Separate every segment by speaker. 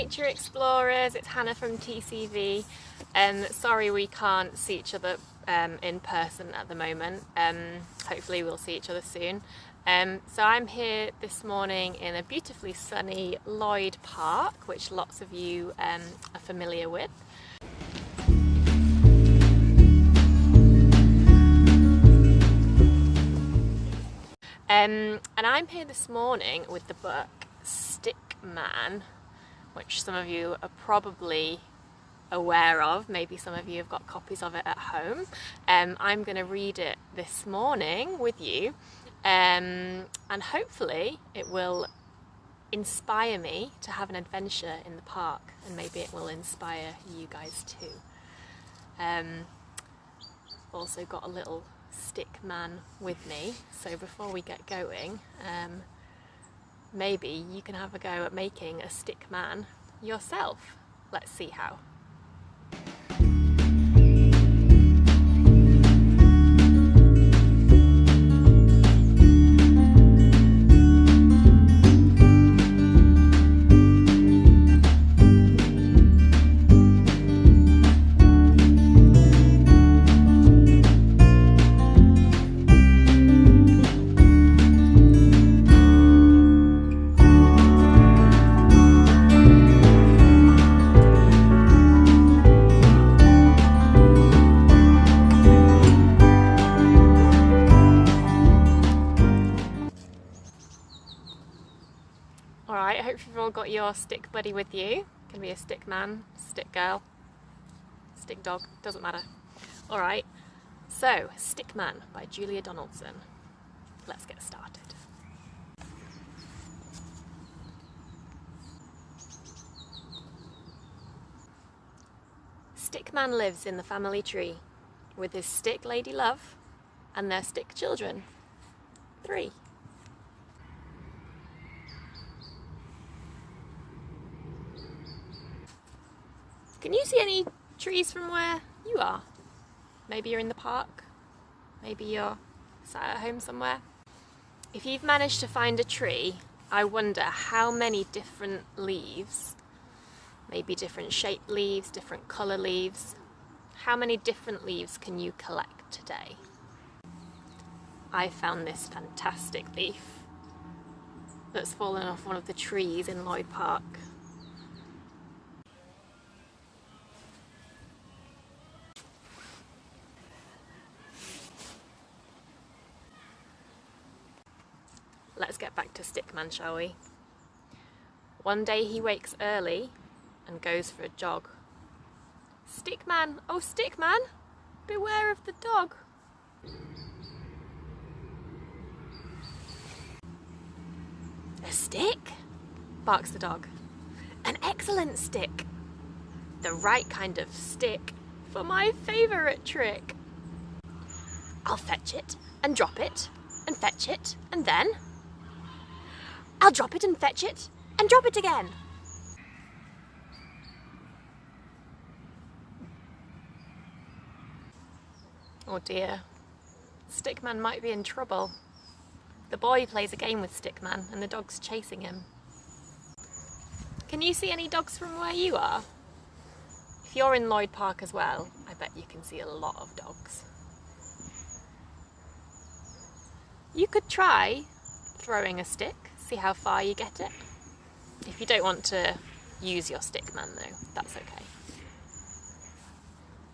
Speaker 1: Nature Explorers, it's Hannah from TCV. Sorry we can't see each other in person at the moment. Hopefully we'll see each other soon. So I'm here this morning in a beautifully sunny Lloyd Park, which lots of you are familiar with. And I'm here this morning with the book Stickman, which some of you are probably aware of. Maybe some of you have got copies of it at home. I'm going to read it this morning with you, and hopefully it will inspire me to have an adventure in the park, and maybe it will inspire you guys too. Also got a little Stickman with me, so before we get going, maybe you can have a go at making a Stickman yourself. Let's see how. Alright, I hope you've all got your stick buddy with you. Can be a stick man, stick girl, stick dog, doesn't matter. Alright, so Stickman by Julia Donaldson. Let's get started. Stickman lives in the family tree with his stick lady love and their stick children, 3. Can you see any trees from where you are? Maybe you're in the park, maybe you're sat at home somewhere. If you've managed to find a tree, I wonder how many different leaves, maybe different shaped leaves, different colour leaves, how many different leaves can you collect today? I found this fantastic leaf that's fallen off one of the trees in Lloyd Park. Let's get back to Stickman, shall we? One day he wakes early and goes for a jog. Stickman, oh Stickman, beware of the dog. A stick? Barks the dog. An excellent stick. The right kind of stick for my favourite trick. I'll fetch it and drop it and fetch it and then I'll drop it and fetch it and drop it again. Oh dear, Stickman might be in trouble. The boy plays a game with Stickman and the dog's chasing him. Can you see any dogs from where you are? If you're in Lloyd Park as well, I bet you can see a lot of dogs. You could try throwing a stick, see how far you get it. If you don't want to use your Stickman though, that's okay.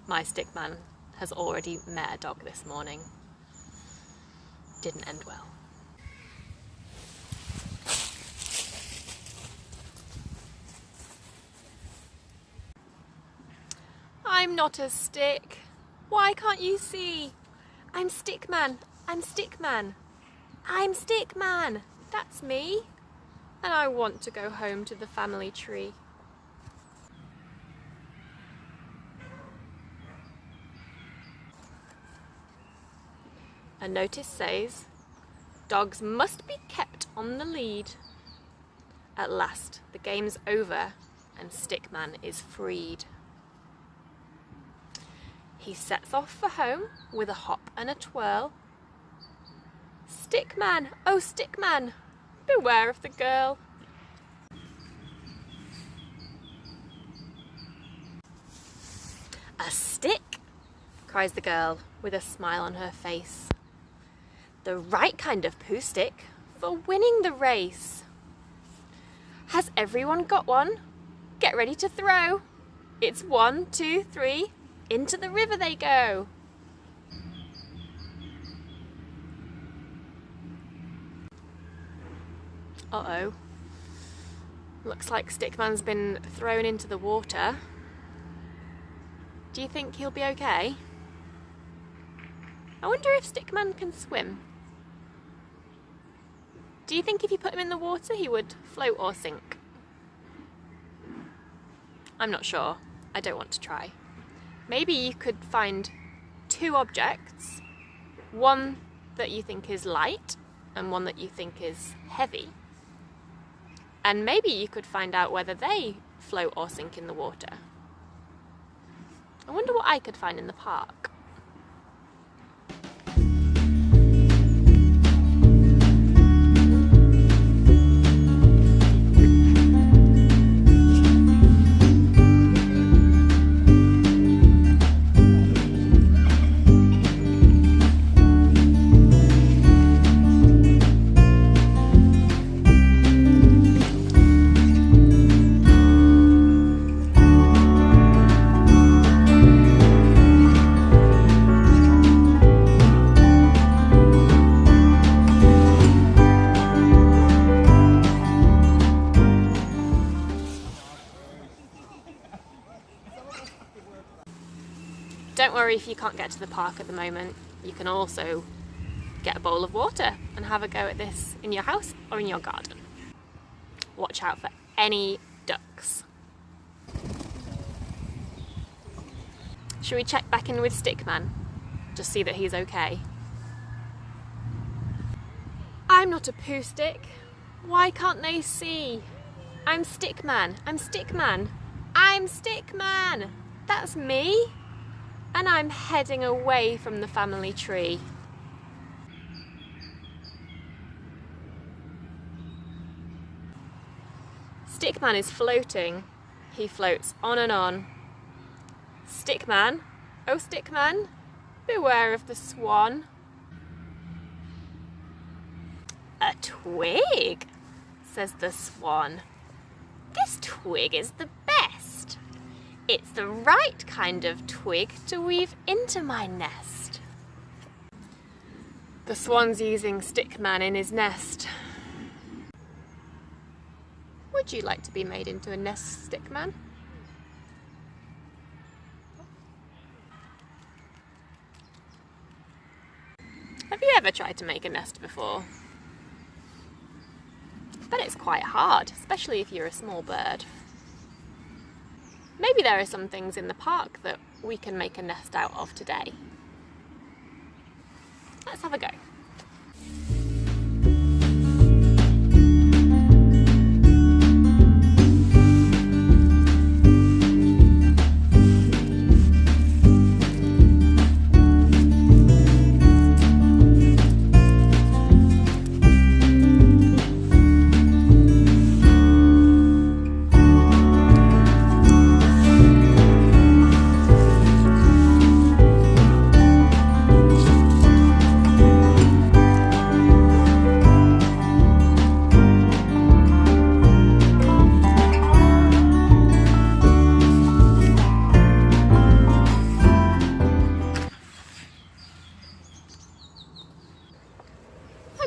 Speaker 1: My Stickman has already met a dog this morning. Didn't end well. I'm not a stick. Why can't you see? I'm Stickman. I'm Stickman. I'm Stickman. That's me. And I want to go home to the family tree. A notice says, dogs must be kept on the lead. At last, the game's over and Stickman is freed. He sets off for home with a hop and a twirl. Stickman, oh Stickman, beware of the girl. cries the girl with a smile on her face. The right kind of poo stick for winning the race. Has everyone got one? Get ready to throw. It's 1, 2, 3, into the river they go. Uh-oh. Looks like Stickman's been thrown into the water. Do you think he'll be okay? I wonder if Stickman can swim. Do you think if you put him in the water he would float or sink? I'm not sure. I don't want to try. Maybe you could find 2 objects, one that you think is light and one that you think is heavy. And maybe you could find out whether they float or sink in the water. I wonder what I could find in the park. Don't worry if you can't get to the park at the moment. You can also get a bowl of water and have a go at this in your house or in your garden. Watch out for any ducks. Should we check back in with Stickman? Just see that he's okay. I'm not a poo stick. Why can't they see? I'm Stickman. I'm Stickman. I'm Stickman. That's me. And I'm heading away from the family tree. Stickman is floating. He floats on and on. Stickman, oh Stickman, beware of the swan. A twig, says the swan. This twig is the best. It's the right kind of twig to weave into my nest. The swan's using Stickman in his nest. Would you like to be made into a nest, Stickman? Have you ever tried to make a nest before? I bet it's quite hard, especially if you're a small bird. Maybe there are some things in the park that we can make a nest out of today. Let's have a go.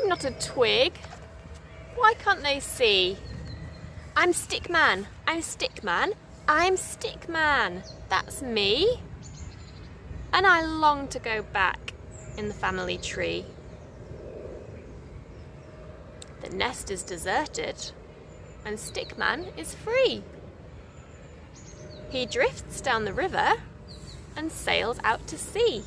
Speaker 1: Not a twig. Why can't they see? I'm Stickman. I'm Stickman. I'm Stickman. That's me. And I long to go back in the family tree. The nest is deserted and Stickman is free. He drifts down the river and sails out to sea.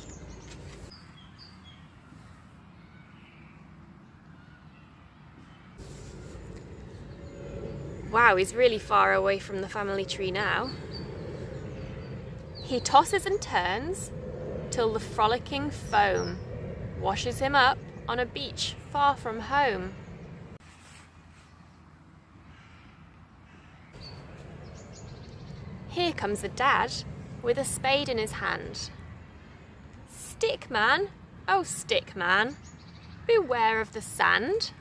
Speaker 1: Wow, he's really far away from the family tree now. He tosses and turns till the frolicking foam washes him up on a beach far from home. Here comes the dad with a spade in his hand. Stickman, oh Stickman, beware of the sand.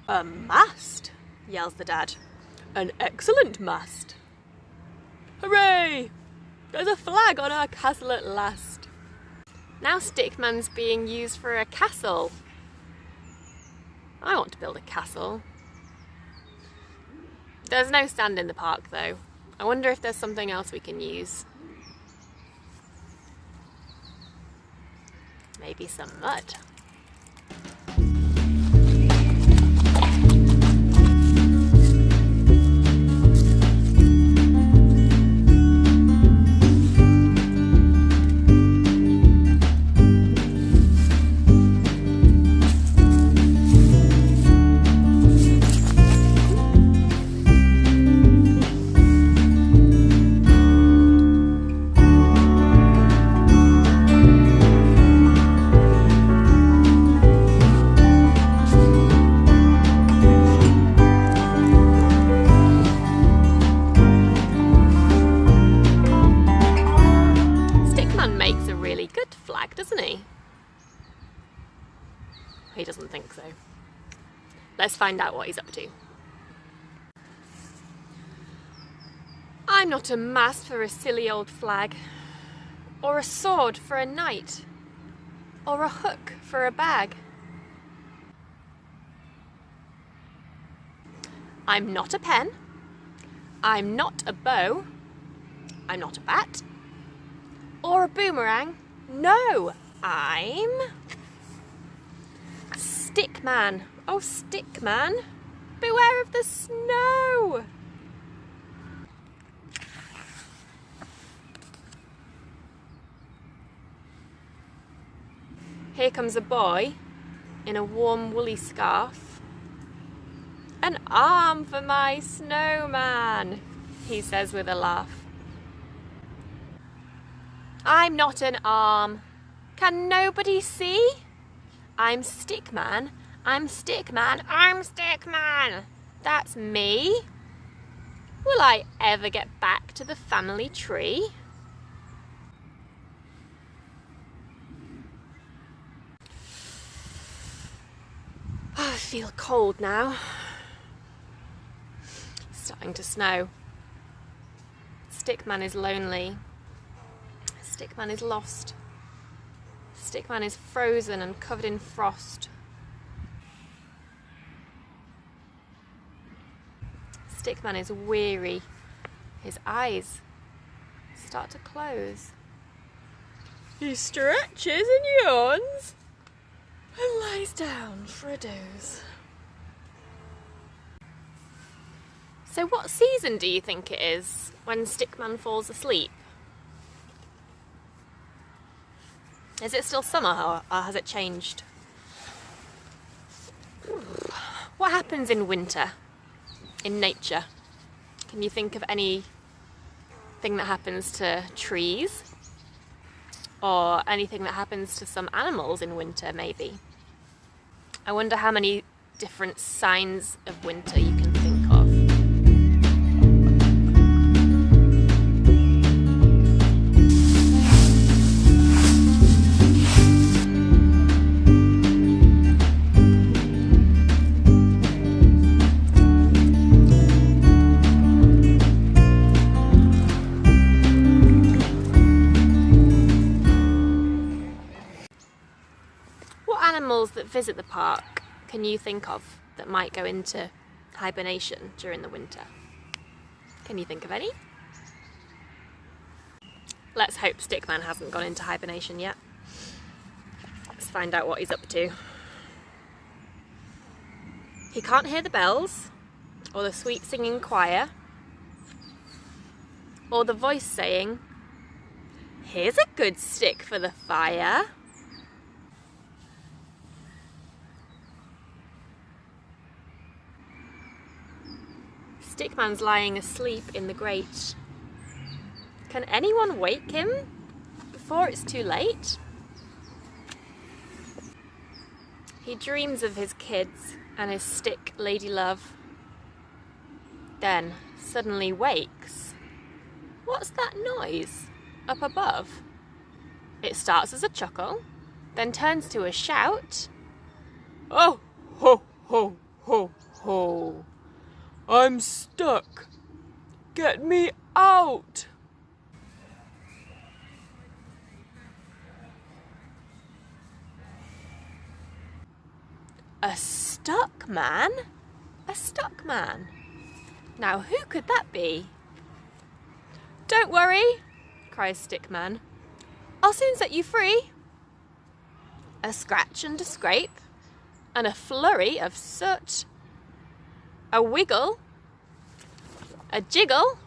Speaker 1: A mast, yells the dad. An excellent mast. Hooray! There's a flag on our castle at last. Now Stickman's being used for a castle. I want to build a castle. There's no sand in the park though. I wonder if there's something else we can use. Maybe some mud. Doesn't he? He doesn't think so. Let's find out what he's up to. I'm not a mast for a silly old flag, or a sword for a knight, or a hook for a bag. I'm not a pen, I'm not a bow, I'm not a bat, or a boomerang. No, I'm Stickman. Oh, Stickman, beware of the snow. Here comes a boy in a warm woolly scarf. An arm for my snowman, he says with a laugh. I'm not an arm. Can nobody see? I'm Stickman. I'm Stickman. I'm Stickman. That's me. Will I ever get back to the family tree? Oh, I feel cold now. It's starting to snow. Stickman is lonely. Stickman is lost. Stickman is frozen and covered in frost. Stickman is weary. His eyes start to close. He stretches and yawns and lies down for a doze. So what season do you think it is when Stickman falls asleep? Is it still summer or has it changed? What happens in winter in nature? Can you think of anything that happens to trees? Or anything that happens to some animals in winter maybe? I wonder how many different signs of winter you can think of. Animals that visit the park can you think of that might go into hibernation during the winter? Can you think of any? Let's hope Stickman hasn't gone into hibernation yet. Let's find out what he's up to. He can't hear the bells, or the sweet singing choir, or the voice saying, "Here's a good stick for the fire." Stickman's lying asleep in the grate. Can anyone wake him before it's too late? He dreams of his kids and his stick lady love. Then suddenly wakes. What's that noise up above? It starts as a chuckle, then turns to a shout. Oh, ho, ho, ho, ho. I'm stuck. Get me out. A stuck man? A stuck man? Now who could that be? Don't worry, cries Stickman. I'll soon set you free. A scratch and a scrape, and a flurry of soot. A wiggle, a jiggle,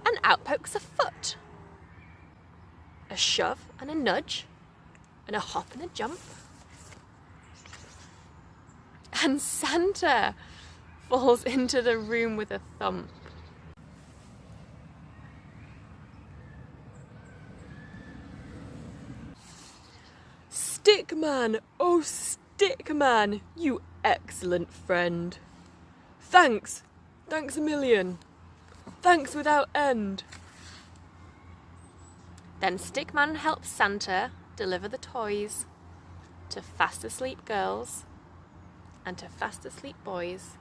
Speaker 1: and out pokes a foot. A shove and a nudge, and a hop and a jump. And Santa falls into the room with a thump. Stickman, oh Stickman, you excellent friend. Thanks a million. Thanks without end. Then Stickman helps Santa deliver the toys to fast asleep girls and to fast asleep boys.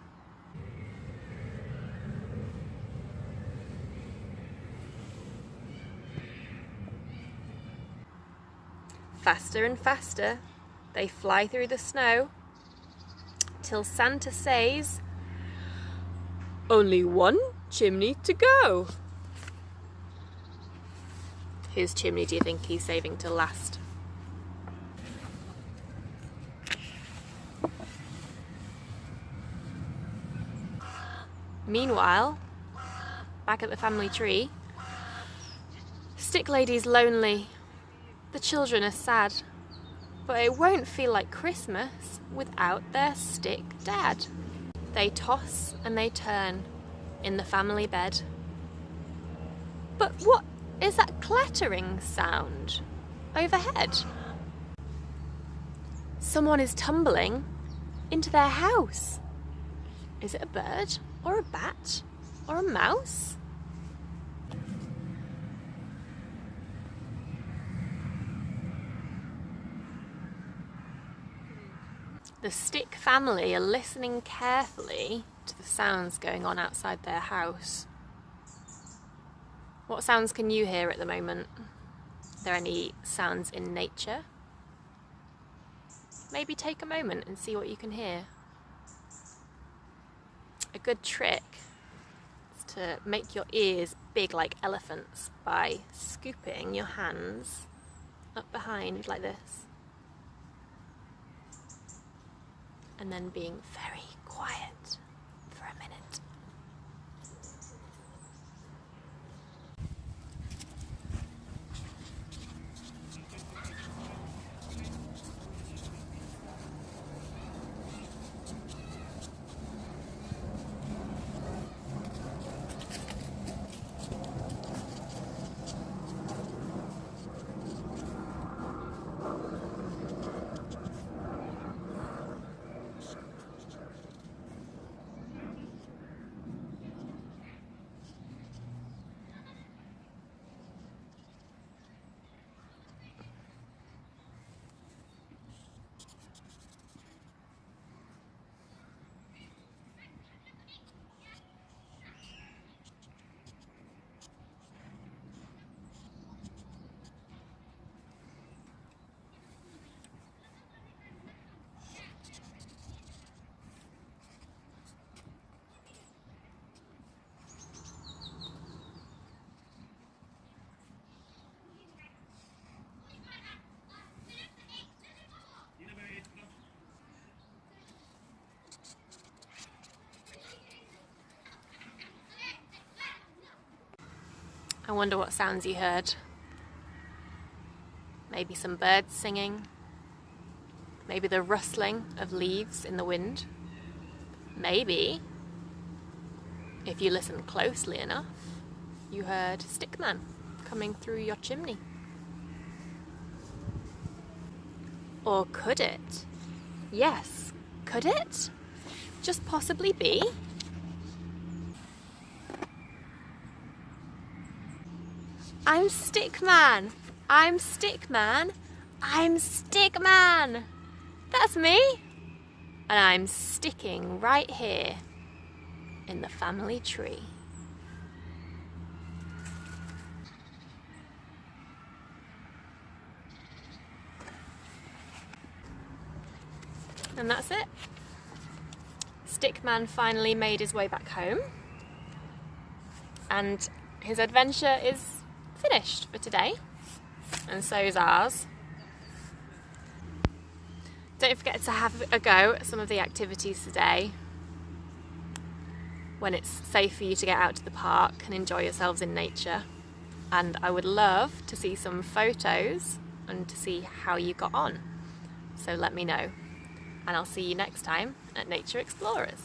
Speaker 1: Faster and faster they fly through the snow till Santa says, only one chimney to go. Whose chimney do you think he's saving till last? Meanwhile, back at the family tree, Stick Lady's lonely. The children are sad, but it won't feel like Christmas without their stick dad. They toss and they turn in the family bed. But what is that clattering sound overhead? Someone is tumbling into their house. Is it a bird or a bat or a mouse? The Stick family are listening carefully to the sounds going on outside their house. What sounds can you hear at the moment? Are there any sounds in nature? Maybe take a moment and see what you can hear. A good trick is to make your ears big like elephants by scooping your hands up behind like this. And then being very quiet for a minute. I wonder what sounds you heard. Maybe some birds singing. Maybe the rustling of leaves in the wind. Maybe, if you listened closely enough, you heard Stickman coming through your chimney. Or could it? Yes, could it just possibly be I'm Stickman. I'm Stickman. I'm Stickman. That's me. And I'm sticking right here in the family tree. And that's it. Stickman finally made his way back home, and his adventure is finished for today, and so is ours. Don't forget to have a go at some of the activities today when it's safe for you to get out to the park and enjoy yourselves in nature. And I would love to see some photos and to see how you got on. So let me know. And I'll see you next time at Nature Explorers.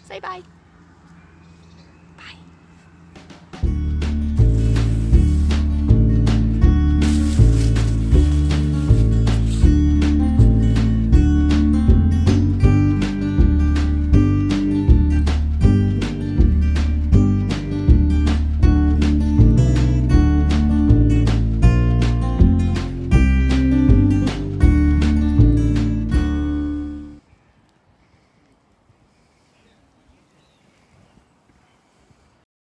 Speaker 1: Say bye.